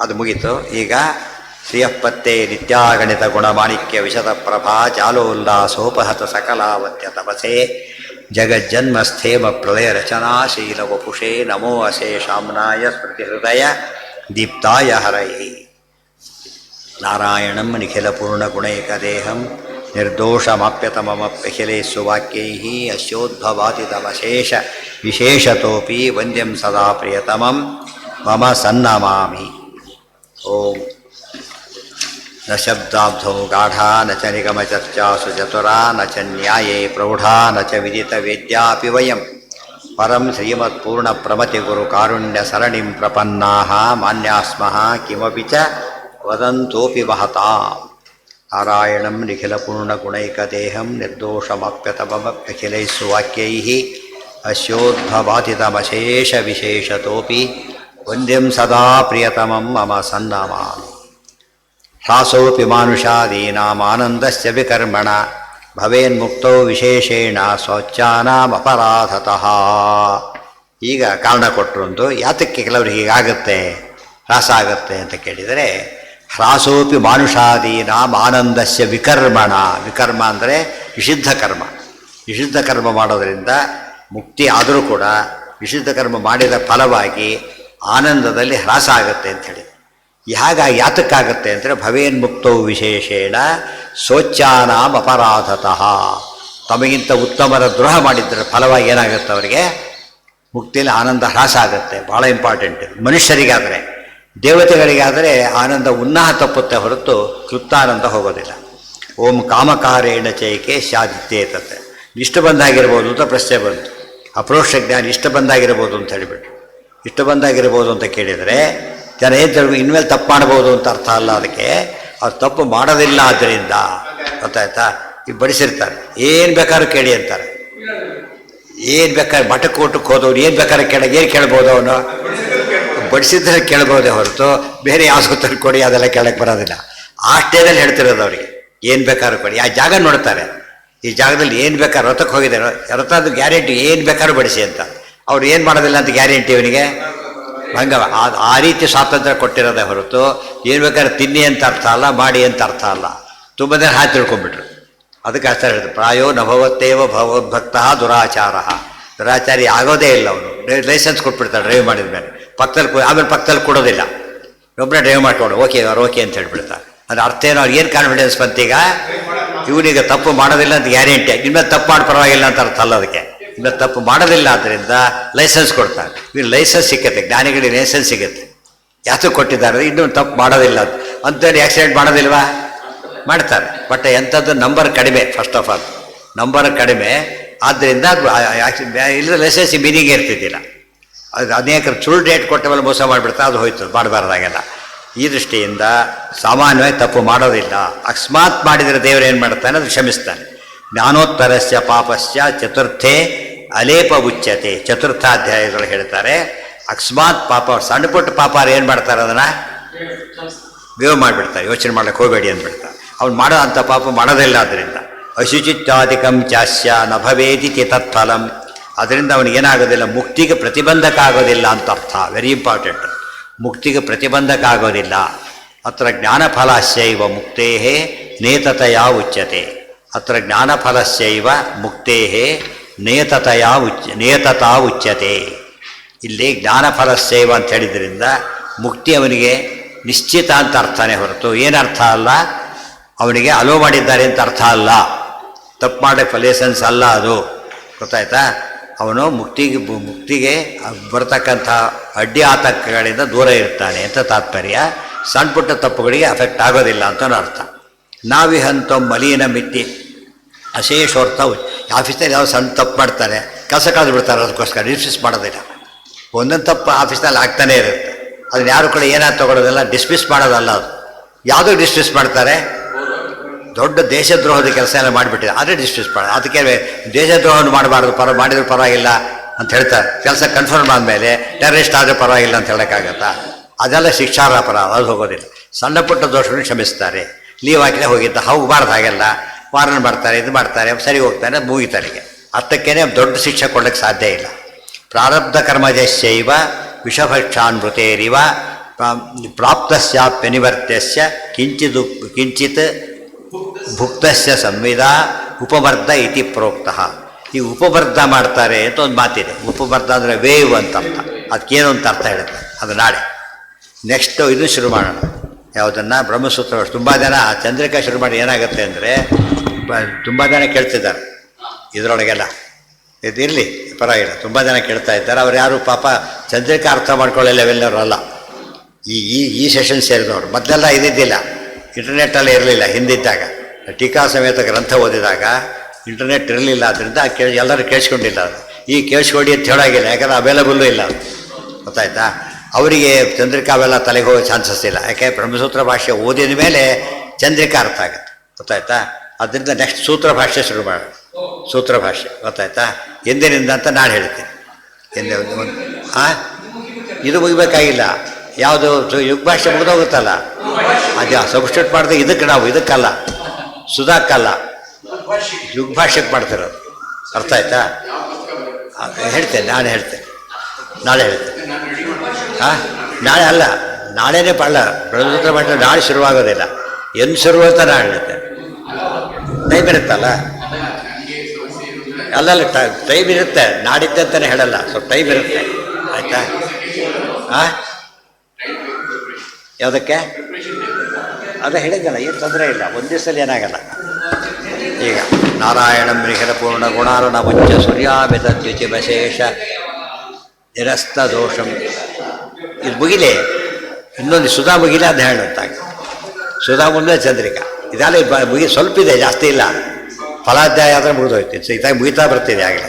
ಅದು ಮುಗೀತು. ಈಗ ಶ್ರೀಯಪ್ಪತ್ತೆ ನಿತ್ಯಾಗಣಿತ ಗುಣಮಾಣಿಕ್ಯ ವಿಶದ ಪ್ರಭಾ ಜಾಲೋಲ್ಲಾಸೋಪಹತ ಸಕಲಾವತ್ಯ ತಪಸೆ ಜಗಜ್ಜನ್ಮಸ್ಥೇಮ ಪ್ರಳಯ ರಚನಾಶೀಲ ವಪುಷೇ ನಮೋ ಅಶೇಷಾಮ್ನಾಯ ಸ್ಮೃತಿಹೃದಯ ದೀಪ್ತಾಯ ಹರಯೇ. ನಾರಾಯಣಂ ನಿಖಿಲಪೂರ್ಣಗುಣೈಕದೇಹಂ ನಿರ್ದೋಷಮಾಪ್ಯತಮಮಪ್ಯಖಿಲೇಸ್ಸು ವಾಕ್ಯೈಃ ಅಸ್ಯೋದ್ಭವಾದಿತಮಶೇಷ ವಿಶೇಷತೋಪಿ ವಂದ್ಯಂ ಸದಾ ಪ್ರಿಯತಮಂ ಮಮ ಸನ್ನಮಾಮಿ. ಓಂ ನ ಶಬ್ದಾಬ್ಧೌ ಗಾಢಾ ನ ಚ ನಿಗಮಚರ್ಚಾಸು ಚತುರಾ ನ ಚ ನ್ಯಾಯೇ ಪ್ರೌಢಾ ನ ಚ ವಿದಿತವೇದ್ಯಾಪಿ ವಯಂ ಪರಂ ಶ್ರೀಮತ್ಪೂರ್ಣಪ್ರಮತಿಗುರುಕಾರುಣ್ಯಸರಣಿಂ ಪ್ರಪನ್ನಾಃ ಮಾನ್ಯಾಸ್ಮಃ ಕಿಮಪಿ ಚ ವದಂತೋಪಿ ವಹತಾಂ. ನಾರಾಯಣಂ ನಿಖಿಲಪೂರ್ಣಗುಣೈಕದೇಹಂ ನಿರ್ದೋಷಮಾಪ್ಯತಮಮಪ್ಯಖಿಲೈಸ್ಸು ವಾಕ್ಯೈಃ ಅಸ್ಯೋದ್ಭವಾದಿತಮಶೇಷ ವಿಶೇಷತೋಪಿ ವಂದ್ಯಂ ಸದಾ ಪ್ರಿಯತಮಂ ಮಮ ಸನ್ನಮಾಮಿ. ಹ್ರಾಸೋಪಿ ಮಾನುಷಾದೀನಾಮಾನಂದಸ್ಯ ವಿಕರ್ಮಣ ಭವೇನ್ಮುಕ್ತೋ ವಿಶೇಷೇಣ ಶೌಚಾನಾಮಪರಾಧತಃ. ಈಗ ಕಾರಣ ಕೊಟ್ಟರು. ಯಾತಕ್ಕೆ ಕೆಲವರಿಗೆ ಹೀಗಾಗುತ್ತೆ, ಹ್ರಾಸ ಆಗುತ್ತೆ ಅಂತ ಕೇಳಿದರೆ, ಹ್ರಾಸೋಪಿ ಮಾನುಷಾದೀನಾಂ ಆನಂದಸ್ಯ ವಿಕರ್ಮಣ. ವಿಕರ್ಮ ಅಂದರೆ ನಿಷಿದ್ಧ ಕರ್ಮ. ನಿಷಿದ್ಧ ಕರ್ಮ ಮಾಡೋದರಿಂದ ಮುಕ್ತಿ ಆದರೂ ಕೂಡ ನಿಷಿದ್ಧ ಕರ್ಮ ಮಾಡಿದ ಫಲವಾಗಿ ಆನಂದದಲ್ಲಿ ಹ್ರಾಸ ಆಗುತ್ತೆ ಅಂಥೇಳಿ. ಹಾಗಾಗಿ ಯಾತಕ್ಕಾಗತ್ತೆ ಅಂದರೆ ಭವೇನ್ಮುಕ್ತೌ ವಿಶೇಷೇಣ ಶೋಚ್ಯಾನಾಂ ಅಪರಾಧತಃ. ತಮಗಿಂತ ಉತ್ತಮರ ದ್ರೋಹ ಮಾಡಿದ್ದರೆ ಫಲವಾಗಿ ಏನಾಗುತ್ತೆ ಅವರಿಗೆ? ಮುಕ್ತಿಯಲ್ಲಿ ಆನಂದ ಹ್ರಾಸ ಆಗುತ್ತೆ. ಭಾಳ ಇಂಪಾರ್ಟೆಂಟ್. ಮನುಷ್ಯರಿಗಾದರೆ, ದೇವತೆಗಳಿಗಾದರೆ ಆನಂದ ಉನ್ನಾಹ ತಪ್ಪುತ್ತೆ ಹೊರತು ಕೃಪ್ತಾನಂದ ಹೋಗೋದಿಲ್ಲ. ಓಂ ಕಾಮಕಾರೇಣ ಚೈಕೆ ಸ್ಯಾದಿತ್ಯೇತತೆ. ಇಷ್ಟ ಬಂದಾಗಿರ್ಬೋದು ಅಂತ ಪ್ರಶ್ನೆ ಬಂತು. ಅಪ್ರೋಕ್ಷ ಜ್ಞಾನ ಇಷ್ಟ ಬಂದಾಗಿರ್ಬೋದು ಅಂತ ಹೇಳಿಬಿಟ್ಟು. ಇಷ್ಟ ಬಂದಾಗಿರ್ಬೋದು ಅಂತ ಕೇಳಿದರೆ ಜನ ಏನು ತಿಳ್ಬೇಕು, ಇನ್ಮೇಲೆ ತಪ್ಪು ಮಾಡ್ಬೋದು ಅಂತ ಅರ್ಥ ಅಲ್ಲ. ಅದಕ್ಕೆ ಅವ್ರು ತಪ್ಪು ಮಾಡೋದಿಲ್ಲ. ಆದ್ದರಿಂದ ಗೊತ್ತಾಯ್ತಾ? ಈಗ ಬಡಿಸಿರ್ತಾರೆ, ಏನು ಬೇಕಾದ್ರೂ ಕೇಳಿ ಅಂತಾರೆ. ಏನು ಬೇಕಾದ್ರೆ ಮಠಕ್ಕೆ ಊಟಕ್ಕೆ ಹೋದವ್ರು ಏನು ಬೇಕಾದ್ರೆ ಏನು ಕೇಳ್ಬೋದು? ಅವನು ಬಡಿಸಿದ್ರೆ ಕೇಳ್ಬೋದೇ ಹೊರತು ಬೇರೆ ಯಾವ ಸುತ್ತಲ್ಲಿ ಕೊಡಿ ಅದೆಲ್ಲ ಕೇಳಕ್ಕೆ ಬರೋದಿಲ್ಲ. ಆ ಸ್ಟೇಜಲ್ಲಿ ಹೇಳ್ತಿರೋದು ಅವರಿಗೆ. ಏನು ಬೇಕಾದ್ರೂ ಕೊಡಿ. ಆ ಜಾಗ ನೋಡ್ತಾರೆ, ಈ ಜಾಗದಲ್ಲಿ ಏನು ಬೇಕಾದ್ರೆ ರಥಕ್ಕೆ ಹೋಗಿದ್ದಾರೋ ರಥದ ಗ್ಯಾರಂಟಿ ಏನು ಬೇಕಾದ್ರೂ ಬಡಿಸಿ ಅಂತ. ಅವ್ರು ಏನು ಮಾಡೋದಿಲ್ಲ ಅಂತ ಗ್ಯಾರಂಟಿ ಅವನಿಗೆ? ಹಂಗ ಆ ರೀತಿ ಸ್ವಾತಂತ್ರ್ಯ ಕೊಟ್ಟಿರೋದೇ ಹೊರತು ಏನು ಬೇಕಾದ್ರೆ ತಿನ್ನಿ ಅಂತ ಅರ್ಥ ಅಲ್ಲ, ಮಾಡಿ ಅಂತ ಅರ್ಥ ಅಲ್ಲ. ತುಂಬ ಜನ ಹಾಕಿ ತಿಳ್ಕೊಂಡ್ಬಿಟ್ರು. ಅದಕ್ಕೆ ಅರ್ಥ ಹೇಳಿದ್ರು, ಪ್ರಾಯೋ ನಭವತ್ತೇವ ಭಗವದ್ಭಕ್ತ ದುರಾಚಾರ. ದುರಾಚಾರಿ ಆಗೋದೇ ಇಲ್ಲ. ಅವನು ಲೈಸೆನ್ಸ್ ಕೊಟ್ಬಿಡ್ತಾರೆ ಡ್ರೈವ್ ಮಾಡಿದ ಮೇಲೆ. ಆಮೇಲೆ ಪಕ್ಕದಲ್ಲಿ ಕೊಡೋದಿಲ್ಲ. ಒಬ್ಬನೇ ಡ್ರೈವ್ ಮಾಡ್ಕೊಂಡು ಓಕೆ ಅವ್ರು ಓಕೆ ಅಂತ ಹೇಳ್ಬಿಡ್ತಾರೆ. ಅದು ಅರ್ಥ ಏನೋ, ಅವ್ರು ಏನು ಕಾನ್ಫಿಡೆನ್ಸ್ ಬಂತೀಗ? ಇವನಿಗೆ ತಪ್ಪು ಮಾಡೋದಿಲ್ಲ ಅಂತ ಗ್ಯಾರಂಟಿ. ಇನ್ಮೇಲೆ ತಪ್ಪು ಮಾಡಿ ಪರವಾಗಿಲ್ಲ ಅಂತ ಅರ್ಥ ಅಲ್ಲ. ಅದಕ್ಕೆ ಇನ್ಮೇಲೆ ತಪ್ಪು ಮಾಡೋದಿಲ್ಲ, ಆದ್ದರಿಂದ ಲೈಸೆನ್ಸ್ ಕೊಡ್ತಾರೆ. ಇನ್ನು ಲೈಸೆನ್ಸ್ ಸಿಕ್ಕತ್ತೆ, ಜ್ಞಾನಿಗಳಿಗೆ ಲೈಸೆನ್ಸ್ ಸಿಗುತ್ತೆ. ಯಾತಕ್ಕೆ ಕೊಟ್ಟಿದ್ದಾರೆ? ಇನ್ನೂ ತಪ್ಪು ಮಾಡೋದಿಲ್ಲ ಅಂತೇಳಿ ಆಕ್ಸಿಡೆಂಟ್ ಮಾಡೋದಿಲ್ವಾ? ಮಾಡ್ತಾರೆ. ಬಟ್ ಎಂಥದ್ದು ನಂಬರ್ ಕಡಿಮೆ. ಫಸ್ಟ್ ಆಫ್ ಆಲ್ ನಂಬರ್ ಕಡಿಮೆ. ಆದ್ದರಿಂದ ಇಲ್ಲದ ಲೈಸೆನ್ಸ್ ಮೀನಿಂಗ್ ಇರ್ತಿದ್ದಿಲ್ಲ. ಅದು ಅನೇಕರು ಸುಳ್ಳು ಡೇಟ್ ಕೊಟ್ಟವೆಲ್ಲ ಮೋಸ ಮಾಡಿಬಿಡ್ತಾರೆ. ಅದು ಹೋಯ್ತು, ಮಾಡಬಾರ್ದಾಗೆಲ್ಲ. ಈ ದೃಷ್ಟಿಯಿಂದ ಸಾಮಾನ್ಯವಾಗಿ ತಪ್ಪು ಮಾಡೋದಿಲ್ಲ. ಅಕಸ್ಮಾತ್ ಮಾಡಿದರೆ ದೇವರು ಏನು ಮಾಡ್ತಾನೆ? ಅದು ಕ್ಷಮಿಸ್ತಾನೆ. ಜ್ಞಾನೋತ್ತರಸ್ಯ ಪಾಪಸ್ಯ ಚತುರ್ಥೇ ಅಲೇಪ ಉಚ್ಯತೆ. ಚತುರ್ಥಾಧ್ಯಾಯಗಳು ಹೇಳ್ತಾರೆ, ಅಕಸ್ಮಾತ್ ಪಾಪ, ಸಣ್ಣ ಪುಟ್ಟ ಪಾಪ ಏನು ಮಾಡ್ತಾರೆ? ಅದನ್ನು ಬೇವು ಮಾಡಿಬಿಡ್ತಾರೆ. ಯೋಚನೆ ಮಾಡ್ಲಿಕ್ಕೆ ಹೋಗಬೇಡಿ ಅಂದ್ಬಿಡ್ತಾರೆ. ಅವ್ನು ಮಾಡೋ ಅಂಥ ಪಾಪ ಮಾಡೋದಿಲ್ಲ. ಅದರಿಂದ ಅಶುಚಿತ್ವಾದಿಕಂ ಚಾಸ್ಯ ನ ಭವೇದಿತಿ ತತ್ಫಲಂ. ಅದರಿಂದ ಅವನಿಗೇನಾಗೋದಿಲ್ಲ, ಮುಕ್ತಿಗೆ ಪ್ರತಿಬಂಧಕ ಆಗೋದಿಲ್ಲ ಅಂತ ಅರ್ಥ. Very important. ಮುಕ್ತಿಗೆ ಪ್ರತಿಬಂಧಕ ಆಗೋದಿಲ್ಲ. ಅತ್ರ ಜ್ಞಾನಫಲಸ್ಯೈವ ಮುಕ್ತೇ ನೇತತಯಾ ಉಚ್ಯತೆ. ಅತ್ರ ಜ್ಞಾನಫಲಸ್ಯೈವ ಮುಕ್ತೇ ನೇತತಾ ಉಚ್ಯತೆ. ಇಲ್ಲಿ ಜ್ಞಾನಫಲಸ್ಯೈವ ಅಂತ ಹೇಳಿದ್ರಿಂದ ಮುಕ್ತಿ ಅವನಿಗೆ ನಿಶ್ಚಿತ ಅಂತ ಅರ್ಥನೇ ಹೊರತು ಏನರ್ಥ ಅಲ್ಲ, ಅವನಿಗೆ ಅಲೋ ಮಾಡಿದ್ದಾರೆ ಅಂತ ಅರ್ಥ ಅಲ್ಲ. ತಪ್ಪು ಮಾಡೋಕ್ಕೆ ಲೈಸೆನ್ಸ್ ಅಲ್ಲ ಅದು. ಗೊತ್ತಾಯ್ತಾ? ಅವನು ಮುಕ್ತಿಗೆ ಬರ್ತಕ್ಕಂಥ ಅಡ್ಡಿ ಆತಂಕಗಳಿಂದ ದೂರ ಇರ್ತಾನೆ ಅಂತ ತಾತ್ಪರ್ಯ. ಸಣ್ಣ ಪುಟ್ಟ ತಪ್ಪುಗಳಿಗೆ ಅಫೆಕ್ಟ್ ಆಗೋದಿಲ್ಲ ಅಂತ ಅರ್ಥ. ನಾವಿಹಂತ ಮಲೀನ ಮಿತ್ತಿ ಅಶೇಷೋರ್ಥ. ಆಫೀಸ್ನಲ್ಲಿ ಯಾವ ಸಣ್ಣ ತಪ್ಪು ಮಾಡ್ತಾರೆ, ಕೆಲಸ ಕಳೆದು ಬಿಡ್ತಾರೆ. ಅದಕ್ಕೋಸ್ಕರ ಡಿಸ್ಮಿಸ್ ಮಾಡೋದಿಲ್ಲ. ಒಂದೊಂದು ತಪ್ಪು ಆಫೀಸ್ನಲ್ಲಿ ಆಗ್ತಾನೇ ಇರುತ್ತೆ. ಅದನ್ನ ಯಾರು ಕೂಡ ಏನಾದ್ರು ತಗೊಳ್ಳೋದಿಲ್ಲ, ಡಿಸ್ಮಿಸ್ ಮಾಡೋದಲ್ಲ. ಅದು ಯಾವುದೋ ಡಿಸ್ಮಿಸ್ ಮಾಡ್ತಾರೆ? ದೊಡ್ಡ ದೇಶದ್ರೋಹದ ಕೆಲಸ ಎಲ್ಲ ಮಾಡಿಬಿಟ್ಟಿದೆ, ಆದರೆ ಡಿಸ್ಮಿಸ್ ಮಾಡೋದು. ಅದಕ್ಕೆ ದೇಶದ್ರೋಹವನ್ನು ಮಾಡಬಾರ್ದು, ಮಾಡಿದ್ರು ಪರವಾಗಿಲ್ಲ ಅಂತ ಹೇಳ್ತಾರೆ. ಕೆಲಸ ಕನ್ಫರ್ಮ್ ಆದಮೇಲೆ ಟೆರರಿಸ್ಟ್ ಆದರೆ ಪರವಾಗಿಲ್ಲ ಅಂತ ಹೇಳೋಕ್ಕಾಗತ್ತಾ? ಅದೆಲ್ಲ ಶಿಕ್ಷಾರ್ಹ ಅಪರಾಧ, ಅದು ಹೋಗೋದಿಲ್ಲ. ಸಣ್ಣ ಪುಟ್ಟ ದೋಷಗಳನ್ನು ಕ್ಷಮಿಸ್ತಾರೆ. ಲೀವ್ ಹಾಕಿದ್ರೆ ಹೋಗಿದ್ದ, ಹೋಗಬಾರ್ದು, ಹಾಗೆಲ್ಲ ವಾರನ್ ಮಾಡ್ತಾರೆ, ಇದು ಮಾಡ್ತಾರೆ, ಸರಿ ಹೋಗ್ತಾನೆ, ಮುಗಿತಾನಿಗೆ. ಅರ್ಥಕ್ಕೇನೆ ದೊಡ್ಡ ಶಿಕ್ಷೆ ಕೊಡಲಿಕ್ಕೆ ಸಾಧ್ಯ ಇಲ್ಲ. ಪ್ರಾರಬ್ಧ ಕರ್ಮಜಶ್ಚೈವ ವಿಷಭಕ್ಷಾನ್ಮೃತೇರಿವ ಪ್ರಾಪ್ತಸ್ಯಾಪ್ಯನಿವರ್ತ್ಯಸ್ಯ ಕಿಂಚಿತ್ ಭುಕ್ತಸ್ಯ ಸಂವಿಧಾ ಉಪಮರ್ದ ಇತಿ ಪ್ರೋಕ್ತಃ. ಈ ಉಪಮರ್ದ ಮಾಡ್ತಾರೆ ಅಂತ ಒಂದು ಮಾತಿದೆ. ಉಪಮರ್ದ ಅಂದರೆ ವೇವ್ ಅಂತ ಅರ್ಥ. ಅದಕ್ಕೇನು ಅಂತ ಅರ್ಥ ಹೇಳುತ್ತೆ, ಅದು ನಾಳೆ. ನೆಕ್ಸ್ಟು ಇದು ಶುರು ಮಾಡೋಣ. ಯಾವುದನ್ನು ಬ್ರಹ್ಮಸೂತ್ರ. ತುಂಬ ಜನ ಚಂದ್ರಿಕಾ ಶುರು ಮಾಡಿ ಏನಾಗುತ್ತೆ ಅಂದರೆ ತುಂಬ ಜನ ಕೇಳ್ತಿದ್ದಾರೆ ಇದರೊಳಗೆಲ್ಲ. ಇದು ಇರಲಿ ಪರವಾಗಿಲ್ಲ, ತುಂಬ ಜನ ಕೇಳ್ತಾ ಇದ್ದಾರೆ. ಅವ್ರು ಯಾರು ಪಾಪ ಚಂದ್ರಿಕಾ ಅರ್ಥ ಮಾಡ್ಕೊಳ್ಳೋ ಲೆವೆಲ್ನವರು ಅಲ್ಲ. ಈ ಈ ಈ ಸೆಷನ್ ಸೇರಿದವರು. ಮೊದಲೆಲ್ಲ ಇದ್ದಿದ್ದಿಲ್ಲ, ಇಂಟರ್ನೆಟ್ಟಲ್ಲಿ ಇರಲಿಲ್ಲ. ಹಿಂದಿದ್ದಾಗ ಟೀಕಾ ಸಮೇತ ಗ್ರಂಥ ಓದಿದಾಗ ಇಂಟರ್ನೆಟ್ ಇರಲಿಲ್ಲ. ಆದ್ದರಿಂದ ಎಲ್ಲರೂ ಕೇಳಿಸ್ಕೊಂಡಿಲ್ಲ. ಅದು ಈಗ ಕೇಳಿಸ್ಕೊಡಿ ಅಂತ ಹೇಳೋಗಿಲ್ಲ, ಯಾಕಂದರೆ ಅವೈಲಬಲ್ಲು ಇಲ್ಲ. ಅದು ಗೊತ್ತಾಯ್ತಾ? ಅವರಿಗೆ ಚಂದ್ರಿಕಾ ಅವೆಲ್ಲ ತಲೆಗೆ ಹೋಗೋ ಚಾನ್ಸಸ್ ಇಲ್ಲ. ಯಾಕೆ ಬ್ರಹ್ಮಸೂತ್ರ ಭಾಷೆ ಓದಿದ ಮೇಲೆ ಚಂದ್ರಿಕಾ ಅರ್ಥ ಆಗುತ್ತೆ. ಗೊತ್ತಾಯ್ತಾ? ಅದರಿಂದ ನೆಕ್ಸ್ಟ್ ಸೂತ್ರ ಭಾಷೆ ಶುರು ಮಾಡೋಣ. ಸೂತ್ರ ಭಾಷೆ ಗೊತ್ತಾಯ್ತಾ? ಎಂದಿನಿಂದ ಅಂತ ನಾನು ಹೇಳ್ತೀನಿ. ಇದು ಮುಗಿಬೇಕಾಗಿಲ್ಲ. ಯಾವುದು ಯುಗ್ಭಾಷೆ ಮುಗಿದೋಗುತ್ತಲ್ಲ, ಅದು ಸಬ್ಸ್ಟಿಟ್ಯೂಟ್ ಮಾಡಿದ್ರೆ ಇದಕ್ಕಲ್ಲ, ಸುಧಾಕ್ಕಲ್ಲ, ಯುಗ್ಭಾಷೆಗೆ ಮಾಡ್ತಿರೋದು. ಅರ್ಥ ಆಯ್ತಾ? ಹೇಳ್ತೇನೆ, ನಾಳೆ ಹೇಳ್ತೇನೆ. ನಾಳೆ ಅಲ್ಲ, ನಾಳೆನೇ ಅಲ್ಲ. ಬ್ರಹ್ಮಸೂತ್ರ ಭಾಷೆ ನಾಳೆ ಶುರುವಾಗೋದಿಲ್ಲ. ಎಂದು ಶುರು ಅಂತ ನಾನು ಹೇಳ್ತೇನೆ. ಟೈಮ್ ಇರುತ್ತಲ್ಲ, ಅಲ್ಲಲ್ಲ ಟೈಮ್ ಇರುತ್ತೆ. ನಾಡಿದ್ದಂತಲೇ ಹೇಳಲ್ಲ, ಸ್ವಲ್ಪ ಟೈಮ್ ಇರುತ್ತೆ. ಆಯಿತಾ? ಯಾವುದಕ್ಕೆ? ಅದೇ ಹೇಳಿದ್ದಲ್ಲ, ಏನು ತೊಂದರೆ ಇಲ್ಲ. ಒಂದು ದಿವಸದಲ್ಲಿ ಏನಾಗಲ್ಲ. ಈಗ ನಾರಾಯಣಂ ನಿಖಿಲ ಪೂರ್ಣ ಗುಣಾರುಣ ಮುಂಚ ಸೂರ್ಯಾಮಿತ ದ್ವಿಚಿವಶೇಷ ನಿರಸ್ತ ದೋಷಂ. ಇದು ಮುಗಿಲಿ, ಇನ್ನೊಂದು ಸುಧಾ ಮುಗಿಲಿ ಅದು ಹೇಳುತ್ತಾಗ. ಸುಧಾ ಮುಂದೆ ಚಂದ್ರಿಕಾ ಇದೆಲ್ಲ ಮುಗಿ ಸ್ವಲ್ಪ ಇದೆ, ಜಾಸ್ತಿ ಇಲ್ಲ. ಫಲಾಧ್ಯಾಯ ಆದರೆ ಮುಗಿದೋಯ್ತು. ಇದಾಗಿ ಮುಗಿತಾ ಬರ್ತಿದೆ ಆಗಲೇ.